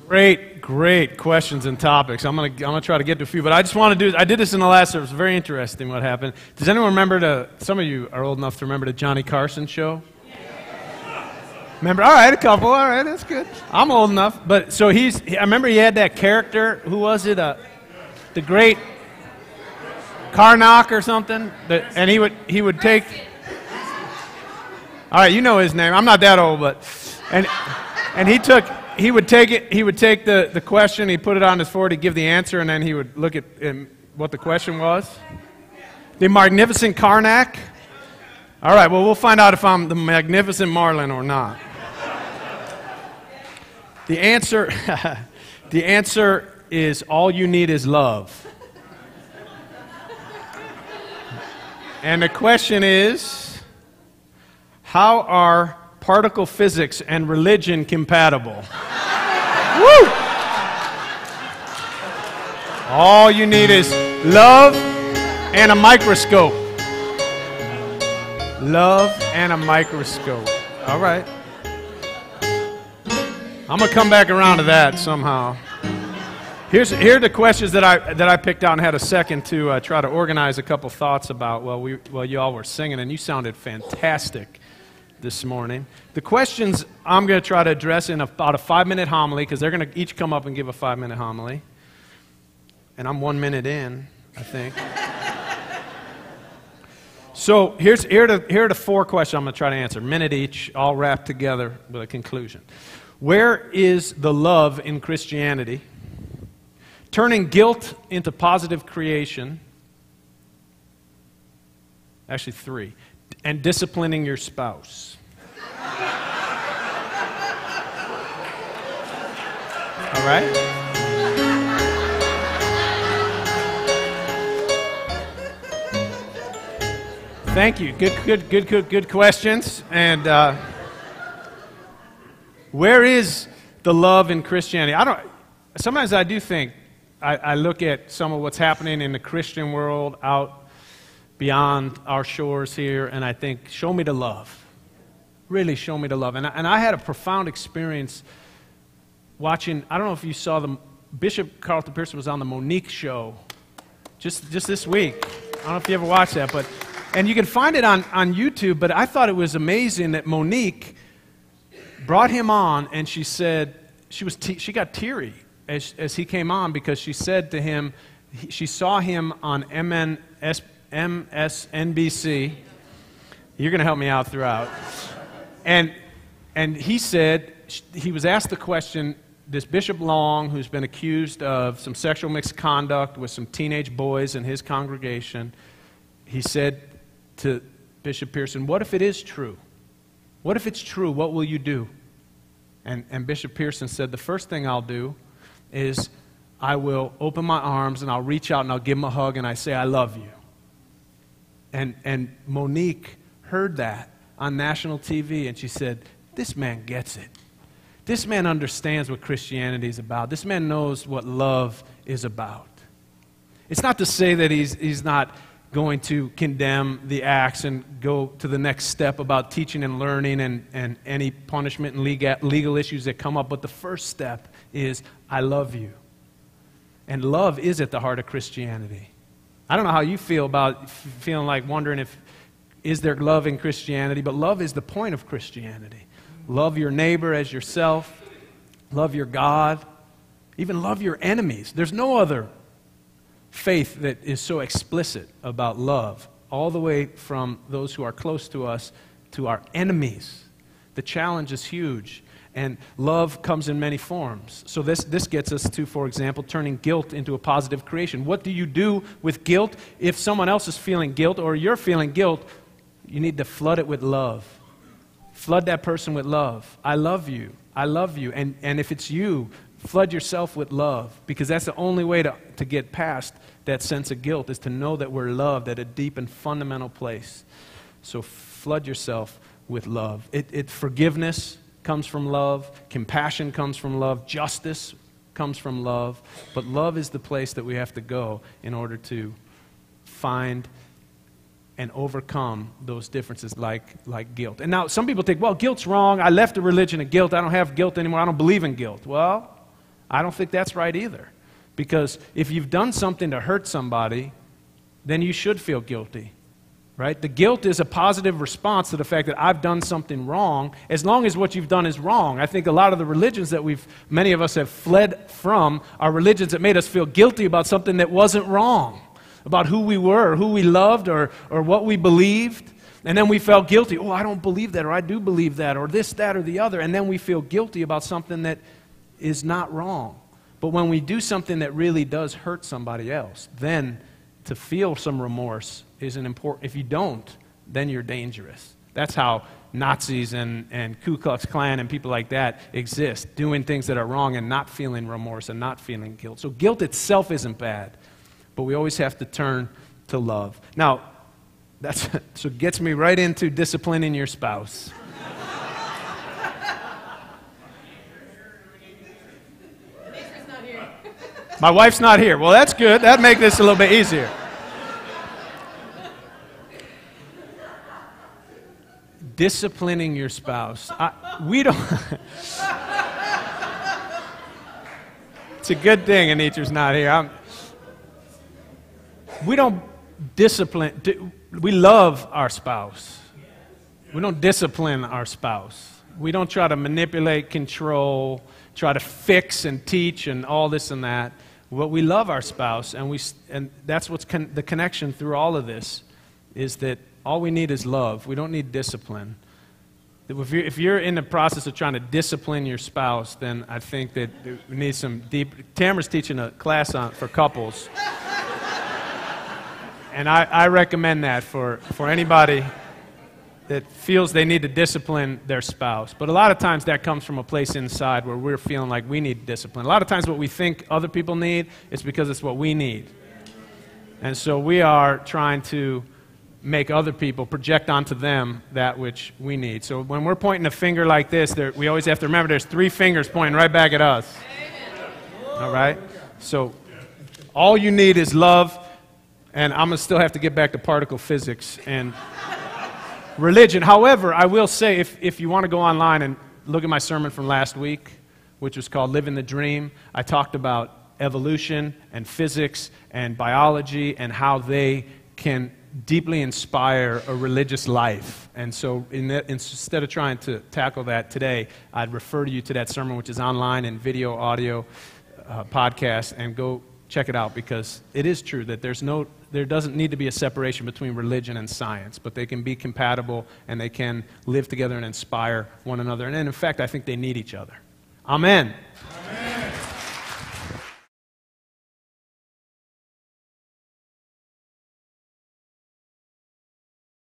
Great questions and topics. I'm gonna try to get to a few, but I just want to do. I did this in the last service. Very interesting what happened. Does anyone remember some of you are old enough to remember the Johnny Carson show? Remember? All right, a couple. All right, that's good. I'm old enough, but so I remember he had that character. Who was it? The great Karnak or something. And he would take. All right, you know his name. I'm not that old, but and he would take the question, he'd put it on his forehead, he'd give the answer, and then he would look at what the question was. The magnificent Karnak. All right, well, we'll find out if I'm the magnificent Marlin or not. The answer is all you need is love. And the question is, how are particle physics and religion compatible? Woo! All you need is love and a microscope. Love and a microscope. All right. I'm going to come back around to that somehow. Here are the questions that I picked out and had a second to try to organize a couple thoughts about while you all were singing, and you sounded fantastic this morning. The questions I'm going to try to address in about a 5-minute homily, because they're going to each come up and give a 5-minute homily. And I'm 1 minute in, I think. So here are the 4 questions I'm going to try to answer. Minute each, all wrapped together with a conclusion. Where is the love in Christianity? Turning guilt into positive creation. Actually 3. And disciplining your spouse. All right? Thank you. Good questions. And where is the love in Christianity? Sometimes I do think, I look at some of what's happening in the Christian world out beyond our shores here, and I think, show me the love. Really show me the love. And I had a profound experience watching, I don't know if you saw Bishop Carlton Pearson was on the Monique show just this week. I don't know if you ever watched that, and you can find it on YouTube, but I thought it was amazing that Monique brought him on, and she said, she got teary as he came on, because she said to him, she saw him on MSNBC. You're going to help me out throughout. And he said, he was asked the question, this Bishop Long, who's been accused of some sexual misconduct with some teenage boys in his congregation, he said to Bishop Pearson, what if it is true? What if it's true? What will you do? And Bishop Pearson said, the first thing I'll do is I will open my arms and I'll reach out and I'll give him a hug and I say, I love you. And Monique heard that on national TV, and she said, this man gets it. This man understands what Christianity is about. This man knows what love is about. It's not to say that he's not going to condemn the acts and go to the next step about teaching and learning and any punishment and legal issues that come up, but the first step is, I love you. And love is at the heart of Christianity. I don't know how you feel about feeling like wondering is there love in Christianity, but love is the point of Christianity. Love your neighbor as yourself. Love your God. Even love your enemies. There's no other faith that is so explicit about love, all the way from those who are close to us to our enemies. The challenge is huge. And love comes in many forms. So this gets us to, for example, turning guilt into a positive creation. What do you do with guilt? If someone else is feeling guilt or you're feeling guilt, you need to flood it with love. Flood that person with love. I love you. I love you. And if it's you, flood yourself with love, because that's the only way to get past that sense of guilt, is to know that we're loved at a deep and fundamental place. So flood yourself with love. Forgiveness comes from love. Compassion comes from love. Justice comes from love. But love is the place that we have to go in order to find and overcome those differences like guilt. And now some people think, well, guilt's wrong. I left the religion of guilt. I don't have guilt anymore. I don't believe in guilt. Well, I don't think that's right either. Because if you've done something to hurt somebody, then you should feel guilty, right? The guilt is a positive response to the fact that I've done something wrong, as long as what you've done is wrong. I think a lot of the religions that many of us have fled from are religions that made us feel guilty about something that wasn't wrong, about who we were, or who we loved, or what we believed. And then we felt guilty. Oh, I don't believe that, or I do believe that, or this, that, or the other. And then we feel guilty about something that is not wrong. But when we do something that really does hurt somebody else, then to feel some remorse is an important. If you don't, then you're dangerous. That's how Nazis and Ku Klux Klan and people like that exist, doing things that are wrong and not feeling remorse and not feeling guilt. So guilt itself isn't bad, but we always have to turn to love. Now, so it gets me right into disciplining your spouse. My wife's not here. Well, that's good. That'd make this a little bit easier. Disciplining your spouse. We don't. It's a good thing Anita's not here. We don't discipline. We love our spouse. We don't discipline our spouse. We don't try to manipulate, control, try to fix and teach and all this and that. But we love our spouse, and that's what's the connection through all of this, is that all we need is love. We don't need discipline. If you're in the process of trying to discipline your spouse, then I think that we need some deep. Tamara's teaching a class for couples, and I recommend that for anybody that feels they need to discipline their spouse. But a lot of times that comes from a place inside where we're feeling like we need discipline. A lot of times what we think other people need is because it's what we need. And so we are trying to make other people project onto them that which we need. So when we're pointing a finger like this, we always have to remember there's 3 fingers pointing right back at us. All right? So all you need is love, and I'm going to still have to get back to particle physics and religion. However, I will say, if you want to go online and look at my sermon from last week, which was called Living the Dream, I talked about evolution and physics and biology and how they can deeply inspire a religious life. And so instead of trying to tackle that today, I'd refer you to that sermon, which is online in video, audio, podcast, and go check it out, because it is true that there doesn't need to be a separation between religion and science, but they can be compatible and they can live together and inspire one another. And in fact, I think they need each other. Amen. Amen.